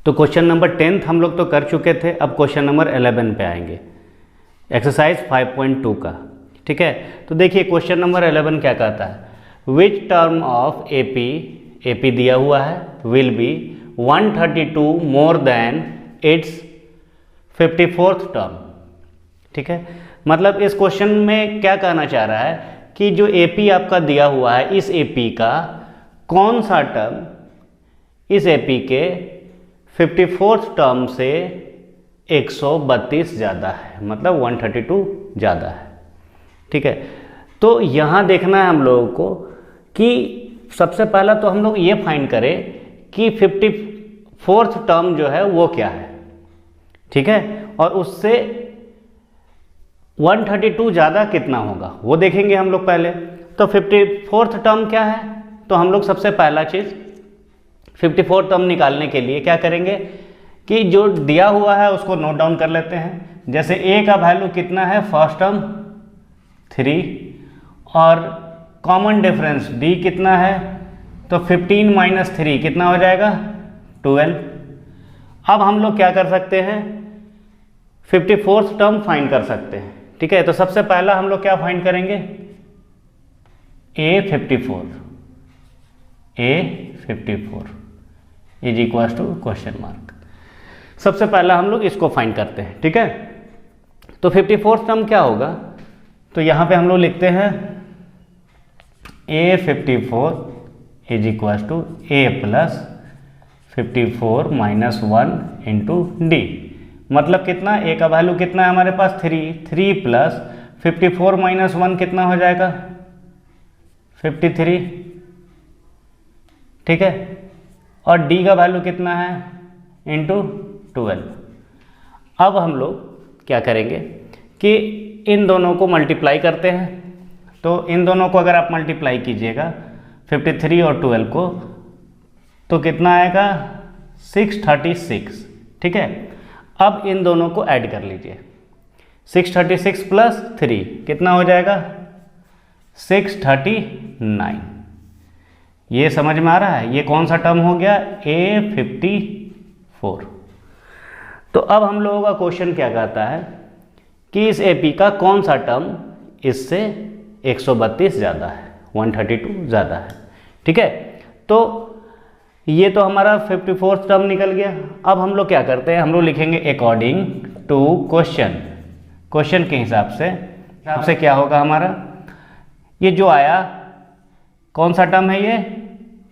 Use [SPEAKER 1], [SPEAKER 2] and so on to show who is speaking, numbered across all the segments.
[SPEAKER 1] तो question number 10 हम लोग तो कर चुके थे, अब क्वेश्चन नंबर 11 पे आएंगे, एक्सरसाइज 5.2 का। ठीक है, तो देखिए क्वेश्चन नंबर 11 क्या कहता है, विच टर्म ऑफ एपी दिया हुआ है, will be 132 more than it's 54th term. ठीक है, मतलब इस क्वेश्चन में क्या कहना चाह रहा है कि जो एपी आपका दिया हुआ है, इस एपी का कौन सा टर्म इस एपी के 54th टर्म से 132 ज़्यादा है, मतलब 132 ज़्यादा है। ठीक है, तो यहाँ देखना है हम लोगों को कि सबसे पहला तो हम लोग ये फाइंड करें कि 54th टर्म जो है वो क्या है। ठीक है, और उससे 132 ज़्यादा कितना होगा वो देखेंगे हम लोग पहले। तो 54th टर्म क्या है, तो हम लोग सबसे पहला चीज़ 54th टर्म निकालने के लिए क्या करेंगे कि जो दिया हुआ है उसको नोट डाउन कर लेते हैं। जैसे ए का वैल्यू कितना है, फर्स्ट टर्म 3, और कॉमन डिफरेंस डी कितना है, तो 15 माइनस 3 कितना हो जाएगा, 12। अब हम लोग क्या कर सकते हैं, 54th टर्म फाइंड कर सकते हैं। ठीक है, तो सबसे पहला हम लोग क्या फाइंड करेंगे, A54 is equal to question mark. सबसे पहला हम लोग इसको फाइंड करते हैं। ठीक है, तो 54th टर्म क्या होगा, तो यहाँ पे हम लोग लिखते हैं A54 is equal to A plus 54 minus 1 into D. मतलब कितना, ए का वैल्यू कितना है हमारे पास 3 प्लस 54 माइनस 1 कितना हो जाएगा, 53। ठीक है, और डी का वैल्यू कितना है, इंटू 12। अब हम लोग क्या करेंगे कि इन दोनों को मल्टीप्लाई करते हैं। तो इन दोनों को अगर आप मल्टीप्लाई कीजिएगा 53 और 12 को, तो कितना आएगा, 636। ठीक है, अब इन दोनों को ऐड कर लीजिए, 636 प्लस 3 कितना हो जाएगा, 639। ये समझ में आ रहा है, ये कौन सा टर्म हो गया, A54। तो अब हम लोगों का क्वेश्चन क्या कहता है कि इस एपी का कौन सा टर्म इससे 132 ज़्यादा है, 132 ज़्यादा है। ठीक है, तो ये तो हमारा 54th टर्म निकल गया। अब हम लोग क्या करते हैं, हम लोग लिखेंगे अकॉर्डिंग टू क्वेश्चन के हिसाब से क्या होगा हमारा, ये जो आया कौन सा टर्म है, ये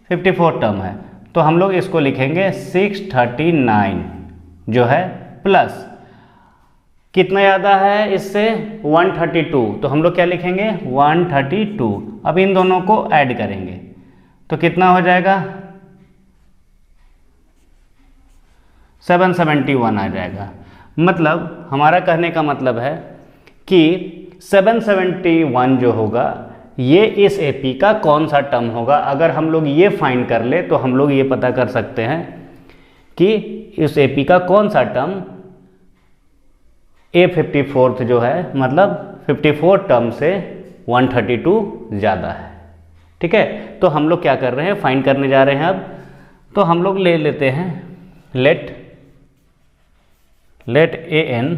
[SPEAKER 1] 54th टर्म है, तो हम लोग इसको लिखेंगे 639 जो है, प्लस कितना ज़्यादा है इससे, 132, तो हम लोग क्या लिखेंगे 132। अब इन दोनों को ऐड करेंगे तो कितना हो जाएगा, 771 आ जाएगा। मतलब हमारा कहने का मतलब है कि 771 जो होगा ये इस एपी का कौन सा टर्म होगा। अगर हम लोग ये फाइंड कर ले तो हम लोग ये पता कर सकते हैं कि इस एपी का कौन सा टर्म A54 जो है, मतलब 54 टर्म से 132 ज़्यादा है। ठीक है, तो हम लोग क्या कर रहे हैं, फाइंड करने जा रहे हैं। अब तो हम लोग ले लेते हैं लेट an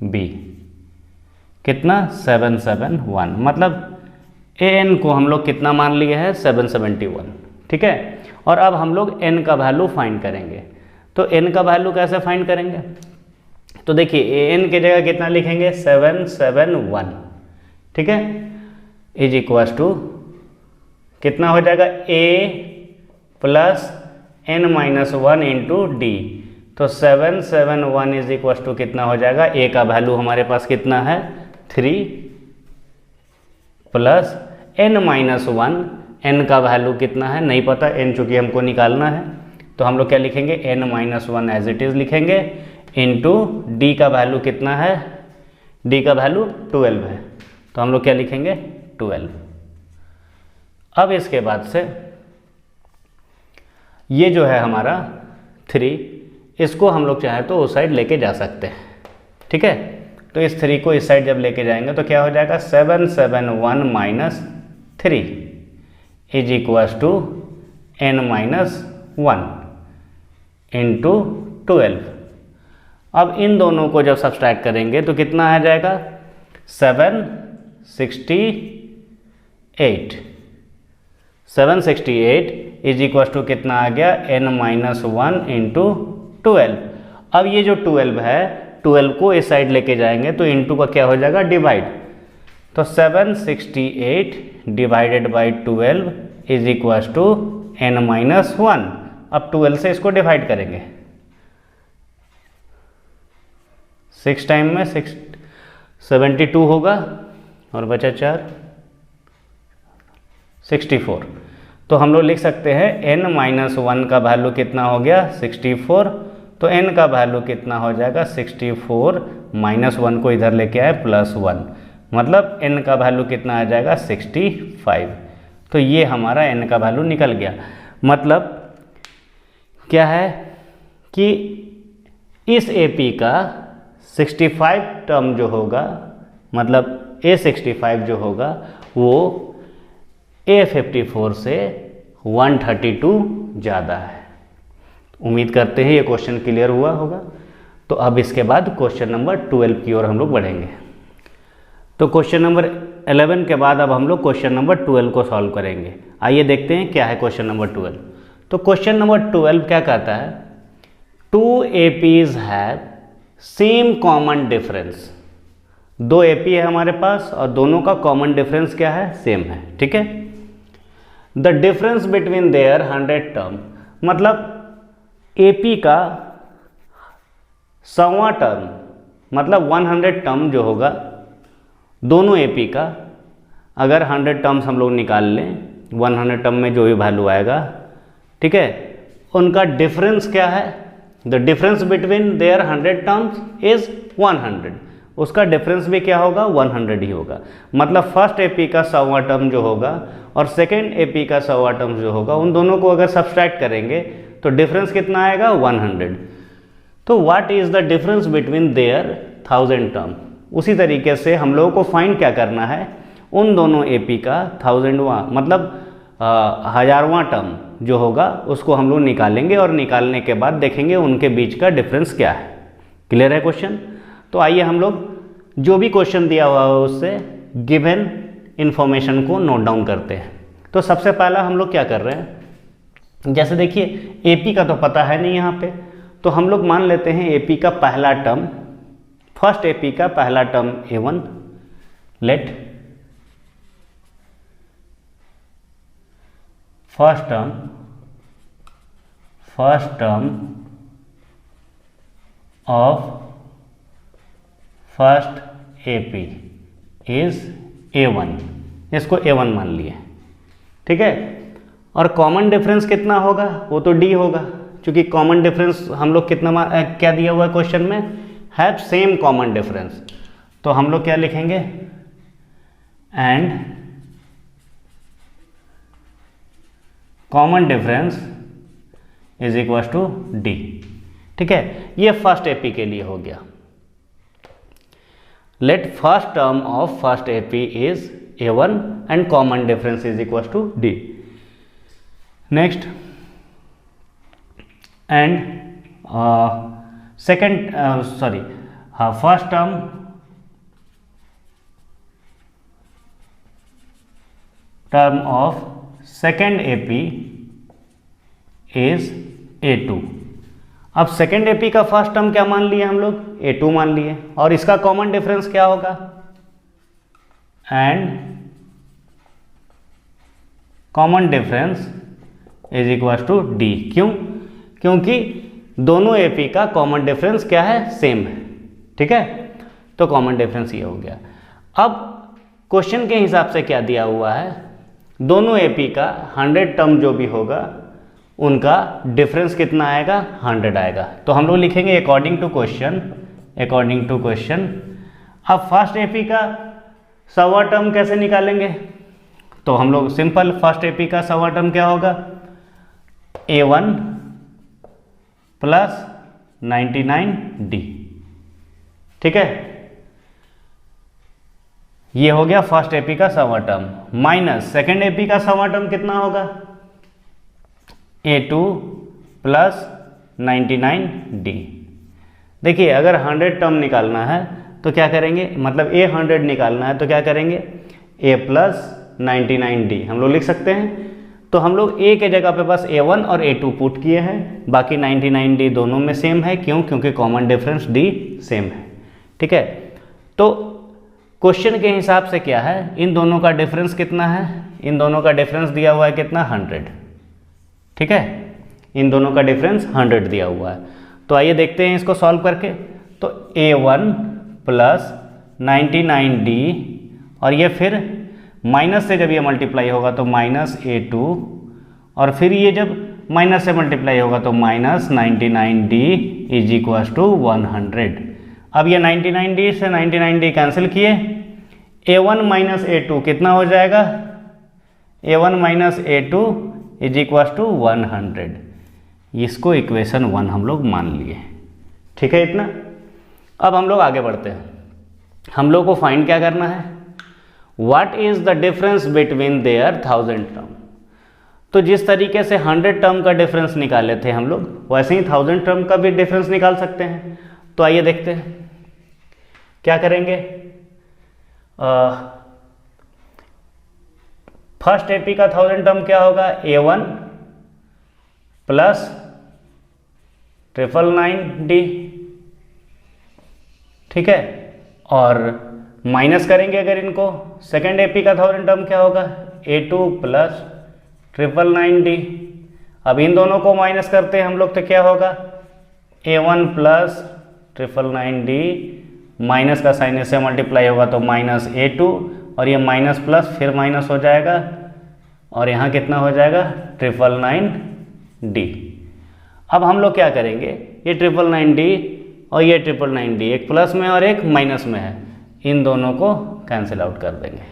[SPEAKER 1] बी कितना, 771। मतलब an को हम लोग कितना मान लिए हैं, 771। ठीक है, और अब हम लोग n का वैल्यू फाइंड करेंगे। तो n का वैल्यू कैसे फाइंड करेंगे, तो देखिए an की जगह कितना लिखेंगे, 771। ठीक है, इज इक्वल टू कितना हो जाएगा, a plus n minus 1 into D. तो 771 इज इक्वल टू कितना हो जाएगा, a का वैल्यू हमारे पास कितना है, 3 प्लस n माइनस 1, n का वैल्यू कितना है नहीं पता, n चूँकि हमको निकालना है, तो हम लोग क्या लिखेंगे, n minus 1 as it is लिखेंगे, इंटू डी का वैल्यू कितना है, डी का वैल्यू 12 है, तो हम लोग क्या लिखेंगे, 12। अब इसके बाद से ये जो है हमारा 3, इसको हम लोग चाहे तो उस साइड लेके जा सकते हैं। ठीक है, तो इस 3 को इस साइड जब लेके जाएंगे तो क्या हो जाएगा, 771 minus 3 is equal to n minus 1 into 12। अब इन दोनों को जब सब्सट्रैक्ट करेंगे तो कितना आ जाएगा 768। 768 इज इक्वल टू कितना आ गया n-1 इंटू 12। अब ये जो 12 है 12 को इस साइड लेके जाएंगे तो इंटू का क्या हो जाएगा डिवाइड। तो 768 divided by 12 is equal to n-1। अब 12 से इसको डिवाइड करेंगे 6 टाइम में 72 होगा और बचा 4 64। तो हम लोग लिख सकते हैं n-1 का वैल्यू कितना हो गया 64। तो n का वैल्यू कितना हो जाएगा 64 -1 को इधर लेके आए +1, मतलब n का वैल्यू कितना आ जाएगा 65। तो ये हमारा n का वैल्यू निकल गया। मतलब क्या है कि इस AP का 65 टर्म जो होगा, मतलब A65 जो होगा वो A54 से 132 ज़्यादा है। उम्मीद करते हैं ये क्वेश्चन क्लियर हुआ होगा। तो अब इसके बाद क्वेश्चन नंबर 12 की ओर हम लोग बढ़ेंगे। तो क्वेश्चन नंबर 11 के बाद अब हम लोग क्वेश्चन नंबर 12 को सॉल्व करेंगे। आइए देखते हैं क्या है क्वेश्चन नंबर 12। तो क्वेश्चन नंबर 12 क्या कहता है, 2 APs have same common difference. 2 AP है हमारे पास और दोनों का कॉमन डिफरेंस क्या है, सेम है। ठीक है, the difference between their 100 term, मतलब AP का 100वां टर्म, मतलब 100 टर्म जो होगा दोनों AP का, अगर 100 टर्म्स हम लोग निकाल लें 100 टर्म में जो भी वैल्यू आएगा, ठीक है, उनका डिफरेंस क्या है, the difference between their 100 terms is 100। उसका डिफरेंस भी क्या होगा 100 ही होगा। मतलब फर्स्ट AP का 100वां टर्म जो होगा और सेकेंड AP का 100वां टर्म जो होगा, उन दोनों को अगर सब्सट्रैक्ट करेंगे तो डिफरेंस कितना आएगा 100। तो what is the difference between their 1000 term. उसी तरीके से हम लोगों को फाइंड क्या करना है, उन दोनों AP का 1000वां मतलब 1000वां टर्म जो होगा उसको हम लोग निकालेंगे और निकालने के बाद देखेंगे उनके बीच का डिफरेंस क्या है। क्लियर है क्वेश्चन। तो आइए हम लोग जो भी क्वेश्चन दिया हुआ है उससे गिवन इंफॉर्मेशन को नोट डाउन करते हैं। तो सबसे पहला हम लोग क्या कर रहे हैं, जैसे देखिए AP का तो पता है नहीं यहाँ पे, तो हम लोग मान लेते हैं AP का पहला टर्म, फर्स्ट AP का पहला term A1, late first term of first AP is A1, इसको A1 मान लिए। ठीक है, और कॉमन डिफरेंस कितना होगा, वो तो D होगा, क्योंकि कॉमन डिफरेंस हम लोग कितना क्या दिया हुआ है क्वेश्चन में, हैव सेम कॉमन डिफरेंस। तो हम लोग क्या लिखेंगे, and common difference is equal to D। ठीक है, ये फर्स्ट AP के लिए हो गया। Let first term of first AP is A1 and common difference is equal to D। Next, and first term of second AP is A2। अब second AP का first term क्या मान लिए हम लोग, A2 मान लिए, और इसका कॉमन डिफरेंस क्या होगा, and common difference is equal to D। क्यों, क्योंकि दोनों AP का कॉमन डिफरेंस क्या है, सेम है। ठीक है, तो कॉमन डिफरेंस ये हो गया। अब क्वेश्चन के हिसाब से क्या दिया हुआ है, दोनों AP का 100 टर्म जो भी होगा उनका डिफरेंस कितना आएगा, 100 आएगा। तो हम लोग लिखेंगे अकॉर्डिंग टू क्वेश्चन। अब फर्स्ट AP का 100वां टर्म कैसे निकालेंगे, तो हम लोग सिंपल, फर्स्ट AP का 100वां टर्म क्या होगा, A1 प्लस 99D। ठीक है, ये हो गया फर्स्ट AP का 100वां टर्म, माइनस सेकेंड AP का 100वां टर्म कितना होगा, A2 प्लस 99D। देखिए अगर 100 टर्म निकालना है तो क्या करेंगे, मतलब A 100 निकालना है तो क्या करेंगे, A प्लस 99D हम लोग लिख सकते हैं। तो हम लोग A के जगह पे बस A1 और A2 पुट किए हैं, बाकी 99D दोनों में सेम है। क्यों? क्योंकि कॉमन डिफरेंस D सेम है। ठीक है, तो क्वेश्चन के हिसाब से क्या है, इन दोनों का डिफरेंस कितना है, इन दोनों का डिफरेंस दिया हुआ है कितना, 100। ठीक है, इन दोनों का डिफरेंस 100 दिया हुआ है। तो आइए देखते हैं इसको सॉल्व करके। तो A1 प्लस 99D और ये फिर माइनस से जब ये मल्टीप्लाई होगा तो माइनस A2 और फिर ये जब माइनस से मल्टीप्लाई होगा तो minus 99D is equal to 100। अब ये 99D से 99D कैंसिल किए, A1 माइनस A2 कितना हो जाएगा, A1 minus A2 is equal to 100। इसको इक्वेशन 1 हम लोग मान लिए। ठीक है इतना। अब हम लोग आगे बढ़ते हैं। हम लोग को फाइंड क्या करना है, what is the difference between their 1000 term. तो जिस तरीके से 100 टर्म का डिफरेंस निकाले थे हम लोग, वैसे ही 1000 टर्म का भी डिफरेंस निकाल सकते हैं। तो आइए देखते हैं क्या करेंगे। फर्स्ट एपी का 1000 टर्म क्या होगा, A1 प्लस 999D। ठीक है, और माइनस करेंगे अगर इनको, सेकेंड एपी का 1000 टर्म क्या होगा, A2 प्लस 999D। अब इन दोनों को माइनस करते हैं हम लोग तो क्या होगा, A1 प्लस 999D माइनस का साइन इससे मल्टीप्लाई होगा तो माइनस A2 और ये माइनस प्लस फिर माइनस हो जाएगा और यहाँ कितना हो जाएगा 999D। अब हम लोग क्या करेंगे, ये 999D और ये 999D एक प्लस में और एक माइनस में है, इन दोनों को कैंसिल आउट कर देंगे।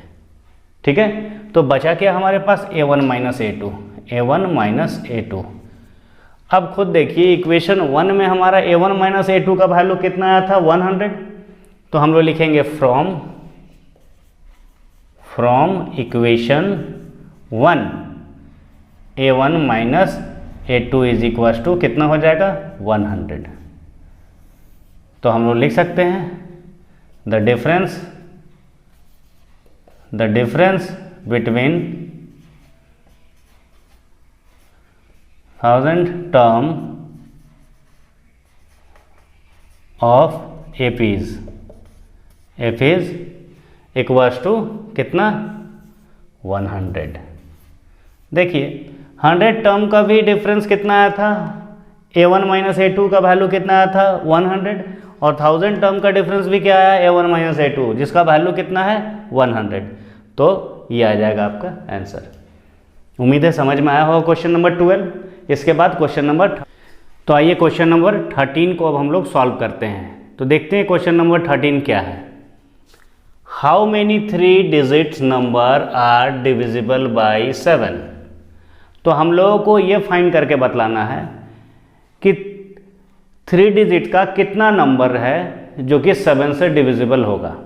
[SPEAKER 1] ठीक है, तो बचा क्या हमारे पास A1 minus A2, A1 minus A2। अब खुद देखिए इक्वेशन 1 में हमारा A1 माइनस A2 का वैल्यू कितना आया था 100। तो हम लोग लिखेंगे from equation 1 A1 minus A2 is equal to कितना हो जाएगा 100। तो हम लोग लिख सकते हैं the difference between 1000 term of APs equals to कितना 100। देखिए 100 टर्म का भी डिफरेंस कितना आया था, A1 माइनस A2 का वैल्यू कितना आया था 100 और 1000 टर्म का डिफरेंस भी क्या आया A1 माइनस A2 जिसका वैल्यू कितना है 100। तो ये आ जाएगा आपका आंसर। उम्मीद है समझ में आया होगा क्वेश्चन नंबर 12। इसके बाद क्वेश्चन नंबर, तो आइए क्वेश्चन नंबर 13 को अब हम लोग सॉल्व करते हैं। तो देखते हैं क्वेश्चन नंबर 13 क्या है। How many 3 digits number are divisible by 7। तो हम लोगों को ये फाइंड करके बतलाना है कि 3 डिजिट का कितना नंबर है जो कि 7 से डिविजिबल होगा।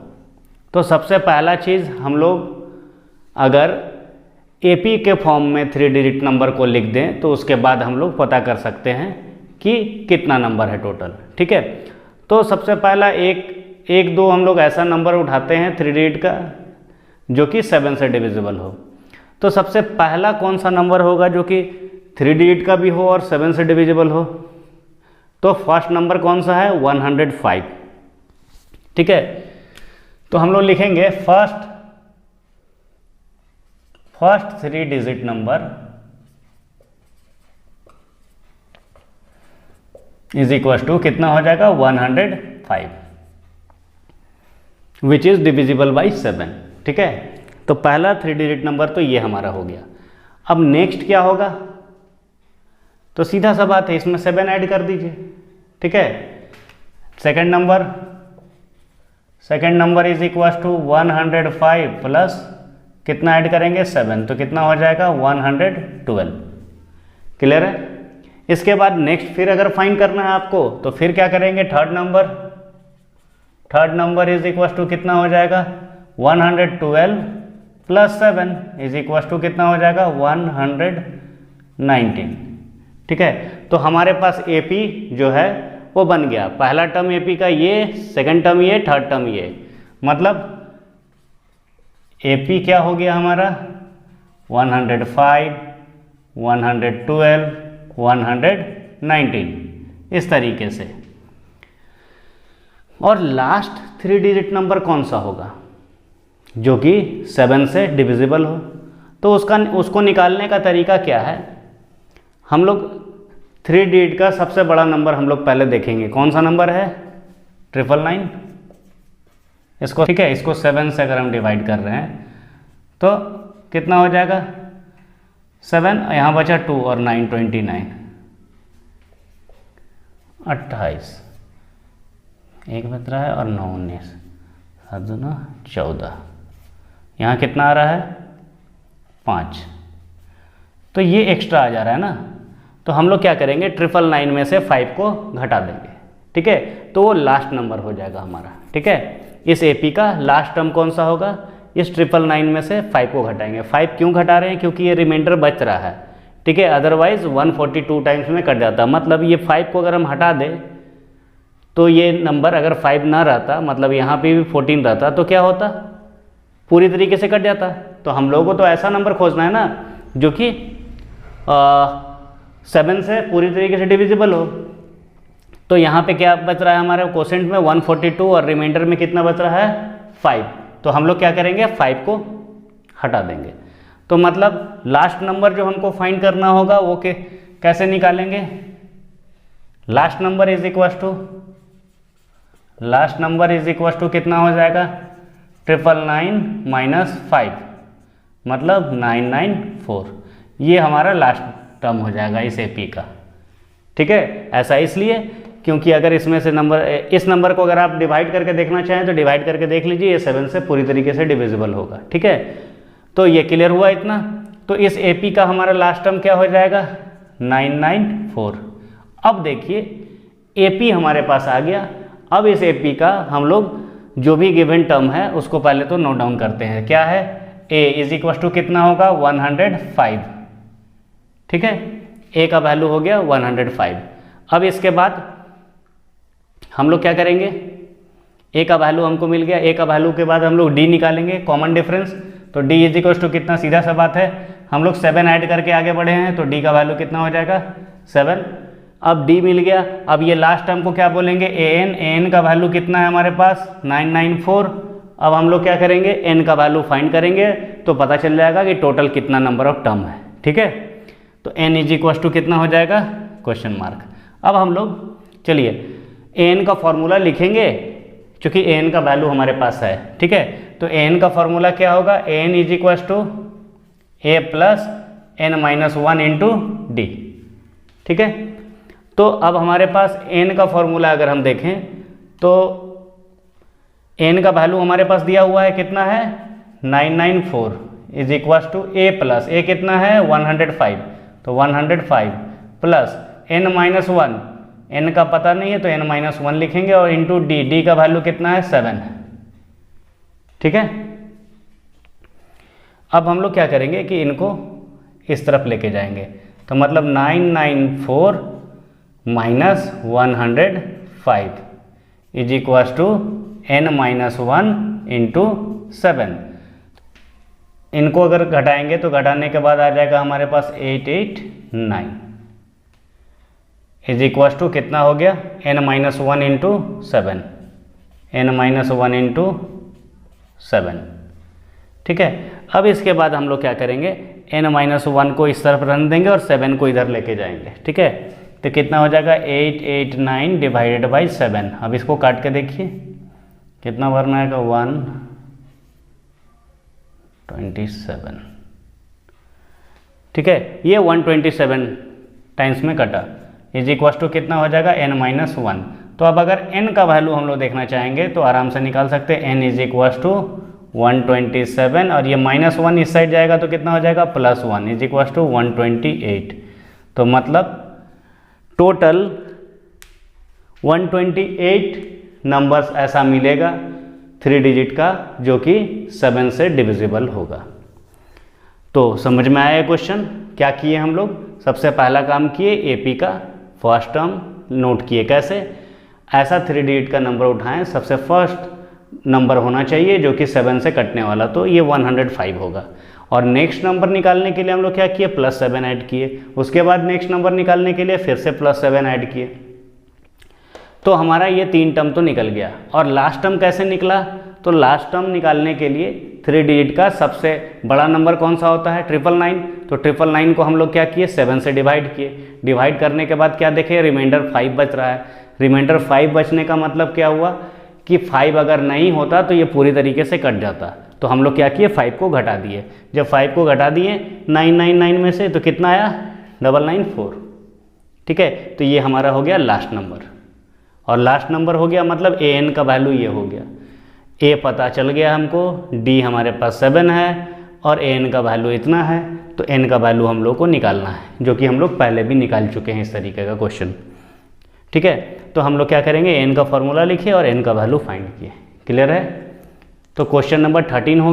[SPEAKER 1] तो सबसे पहला चीज़ हम लोग अगर एपी के फॉर्म में 3 डिजिट नंबर को लिख दें तो उसके बाद हम लोग पता कर सकते हैं कि कितना नंबर है टोटल। ठीक है, तो सबसे पहला एक दो हम लोग ऐसा नंबर उठाते हैं 3 डिजिट का जो कि 7 से डिविजिबल हो। तो सबसे पहला कौन सा नंबर होगा जो कि 3 डिजिट का भी हो और 7 से डिविजिबल हो। तो फर्स्ट नंबर कौन सा है 105। ठीक है, तो हम लोग लिखेंगे first 3 digit number is equal to कितना हो जाएगा 105 विच इज डिविजिबल बाई 7। ठीक है, तो पहला 3 डिजिट नंबर तो ये हमारा हो गया। अब नेक्स्ट क्या होगा, तो सीधा सा बात है इसमें 7 ऐड कर दीजिए। ठीक है, second number is equal to 105 plus कितना ऐड करेंगे 7, तो कितना हो जाएगा 112। क्लियर है। इसके बाद नेक्स्ट फिर अगर फाइंड करना है आपको तो फिर क्या करेंगे, third number is equal to कितना हो जाएगा 112 प्लस 7 इज इक्वल टू कितना हो जाएगा 119। ठीक है। तो हमारे पास AP जो है वो बन गया, पहला टर्म AP का ये, सेकंड टर्म ये, थर्ड टर्म ये, मतलब AP क्या हो गया हमारा 105, 112, 119 इस तरीके से। और लास्ट 3 डिजिट नंबर कौन सा होगा जो कि 7 से डिविजिबल हो? तो उसको निकालने का तरीका क्या है, हम लोग 3 डिजिट का सबसे बड़ा नंबर हम लोग पहले देखेंगे, कौन सा नंबर है 999। इसको ठीक है, इसको 7 से अगर हम डिवाइड कर रहे हैं तो कितना हो जाएगा 7, यहाँ बचा 2 और 9 29, 28, एक बच रहा है और 9 19, 7 दूना 14, यहाँ कितना आ रहा है 5। तो ये एक्स्ट्रा आ जा रहा है ना, तो हम लोग क्या करेंगे 999 में से 5 को घटा देंगे, ठीक है। तो वो लास्ट नंबर हो जाएगा हमारा, ठीक है। इस AP का लास्ट टर्म कौन सा होगा, इस 999 में से 5 को घटाएंगे। 5 क्यों घटा रहे हैं, क्योंकि ये रिमाइंडर बच रहा है, ठीक है। अदरवाइज 142 टाइम्स में कट जाता, मतलब ये 5 को अगर हम हटा दें तो ये नंबर अगर 5 ना रहता, मतलब यहाँ पे भी 14 रहता, तो क्या होता, पूरी तरीके से कट जाता। तो हम लोगों को तो ऐसा नंबर खोजना है ना जो कि 7 से पूरी तरीके से डिविजिबल हो। तो यहाँ पे क्या बच रहा है हमारे क्वोशेंट में 142 और रिमाइंडर में कितना बच रहा है 5। तो हम लोग क्या करेंगे 5 को हटा देंगे। तो मतलब लास्ट नंबर जो हमको फाइंड करना होगा वो कैसे निकालेंगे, last number is equal to कितना हो जाएगा 999 माइनस 5, मतलब 994। ये हमारा लास्ट टर्म हो जाएगा इस AP का, ठीक है। ऐसा इसलिए क्योंकि अगर इसमें से इस नंबर को अगर आप डिवाइड करके देखना चाहें तो डिवाइड करके देख लीजिए, ये 7 से पूरी तरीके से डिविजिबल होगा, ठीक है। तो ये क्लियर हुआ इतना। तो इस AP का हमारा लास्ट टर्म क्या हो जाएगा 994। अब देखिए AP हमारे पास आ गया। अब इस AP का हम लोग जो भी गिवन टर्म है उसको पहले तो नोट डाउन करते हैं। क्या है, A इज इक्वल टू कितना होगा 105, ठीक है। A का वैल्यू हो गया 105। अब इसके बाद हम लोग क्या करेंगे, A का वैल्यू हमको मिल गया, A का वैल्यू के बाद हम लोग D निकालेंगे, कॉमन डिफरेंस। तो D इज इक्वल टू कितना, सीधा सा बात है, हम लोग 7 ऐड करके आगे बढ़े हैं, तो D का वैल्यू कितना हो जाएगा 7। अब D मिल गया। अब ये लास्ट टर्म को क्या बोलेंगे AN का वैल्यू कितना है हमारे पास 994। अब हम लोग क्या करेंगे N का वैल्यू फाइंड करेंगे, तो पता चल जाएगा कि टोटल कितना नंबर ऑफ टर्म है, ठीक है। तो N इज इक्वल टू कितना हो जाएगा क्वेश्चन मार्क। अब हम लोग चलिए An का फॉर्मूला लिखेंगे, क्योंकि An का वैल्यू हमारे पास है, ठीक है। तो An का फॉर्मूला क्या होगा, An is equal to A plus N minus 1 into D, ठीक है। तो अब हमारे पास N का फॉर्मूला अगर हम देखें तो N का वैल्यू हमारे पास दिया हुआ है, कितना है 994 is equal to A plus A कितना है 105, तो 105 प्लस N माइनस 1, N का पता नहीं है तो N माइनस 1 लिखेंगे, और इंटू D का वैल्यू कितना है 7, ठीक है। अब हम लोग क्या करेंगे कि इनको इस तरफ लेके जाएंगे, तो मतलब 994 minus 105 is equal to N minus 1 into 7। इनको अगर घटाएंगे तो घटाने के बाद आ जाएगा हमारे पास 889 इज इक्वल टू कितना हो गया N minus 1 into 7, N minus 1 into 7, ठीक है। अब इसके बाद हम लोग क्या करेंगे N माइनस 1 को इस तरफ रन देंगे और 7 को इधर लेके जाएंगे, ठीक है। तो कितना हो जाएगा 889 डिवाइडेड बाई 7। अब इसको काट के देखिए कितना भरना है, 127, ठीक है। ये 127 टाइम्स में कटा इज इक्वल टू कितना हो जाएगा N माइनस 1। तो अब अगर N का वैल्यू हम लोग देखना चाहेंगे तो आराम से निकाल सकते हैं, N इज इक्वल टू 127 और ये माइनस 1 इस साइड जाएगा तो कितना हो जाएगा प्लस 1 इज इक्वल टू 128। तो मतलब टोटल 128 नंबर्स ऐसा मिलेगा 3 डिजिट का जो कि 7 से डिविजिबल होगा। तो समझ में आया क्वेश्चन। क्या किए हम लोग, सबसे पहला काम किए AP का फर्स्ट टर्म नोट किए। कैसे, ऐसा 3 डिजिट का नंबर उठाएं, सबसे फर्स्ट नंबर होना चाहिए जो कि 7 से कटने वाला, तो ये 105 होगा। और नेक्स्ट नंबर निकालने के लिए हम लोग क्या किए, +7 ऐड किए। उसके बाद नेक्स्ट नंबर निकालने के लिए फिर से +7 ऐड किए। तो हमारा ये 3 टर्म तो निकल गया। और लास्ट टर्म कैसे निकला, तो लास्ट टर्म निकालने के लिए 3 डिजिट का सबसे बड़ा नंबर कौन सा होता है, 999। तो 999 को हम लोग क्या किए, 7 से डिवाइड किए। डिवाइड करने के बाद क्या देखे, रिमाइंडर 5 बच रहा है। रिमाइंडर 5 बचने का मतलब क्या हुआ कि 5 अगर नहीं होता तो ये पूरी तरीके से कट जाता। तो हम लोग क्या किए, 5 को घटा दिए। जब 5 को घटा दिए 999 में से, तो कितना आया, 994। ठीक है, तो ये हमारा हो गया लास्ट नंबर। और लास्ट नंबर हो गया मतलब AN का वैल्यू ये हो गया। A पता चल गया हमको, D हमारे पास 7 है और AN का वैल्यू इतना है, तो N का वैल्यू हम लोग को निकालना है, जो कि हम लोग पहले भी निकाल चुके हैं इस तरीके का क्वेश्चन। ठीक है, तो हम लोग क्या करेंगे, N का फॉर्मूला लिखे और N का वैल्यू फाइंड किए। क्लियर है, तो क्वेश्चन नंबर 13 हो गया।